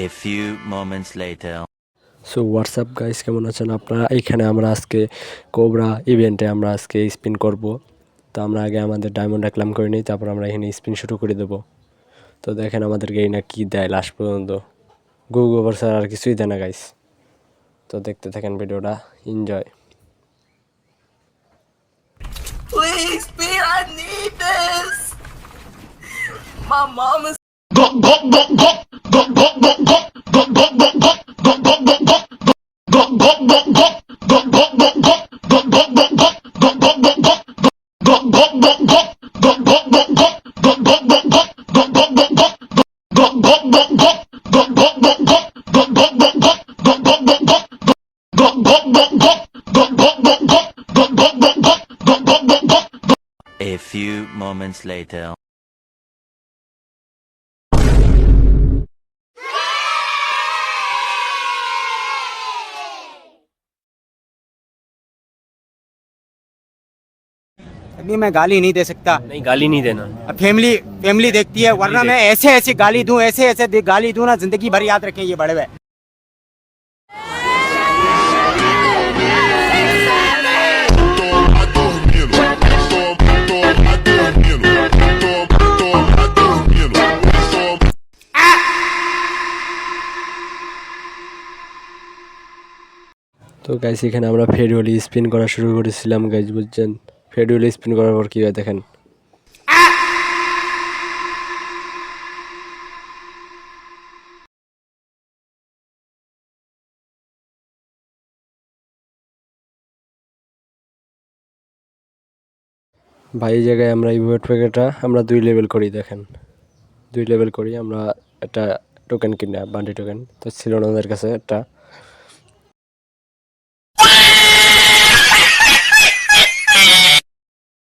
A few moments later. So WhatsApp guys, কেমন আছেন আপনারা? এইখানে আমরা আজকে কোবরা ইভেন্টে আমরা আজকে স্পিন করব। তো আমরা আগে আমাদের ডায়মন্ড ক্লাইম করে নিই, তারপর আমরা এখানে স্পিন শুরু করে দেবো। তো দেখেন আমাদেরকে এই না কি দেয় লাস্ট পর্যন্ত, গোবর স্যার আর কিছুই দেয় না গাইস। তো দেখতে থাকেন ভিডিওটা, enjoy. Please, Pete, I need this. My mom is. A few moments later. अभी मैं गाली नहीं दे सकता। नहीं, गाली नहीं देना। अब फैमिली फैमिली देखती है, वरना मैं ऐसे ऐसे गाली दूं, ऐसे ऐसे गाली दूं ना, जिंदगी भर याद रखें ये बड़े हुए। তো গাইস এখানে আমরা ফেরিওয়ালি স্পিন করা শুরু করেছিলাম গাইস, বুঝছেন? ফেরিওয়ালি স্পিন করার পর কী হয় দেখেন। ভাই এই জায়গায় আমরা ইভোট প্যাকেটটা আমরা 2 লেভেল করি, দেখেন 2 লেভেল করি আমরা। একটা টোকেন কিনা, বান্ডি টোকেন তো ছিল না ওদের কাছে একটা।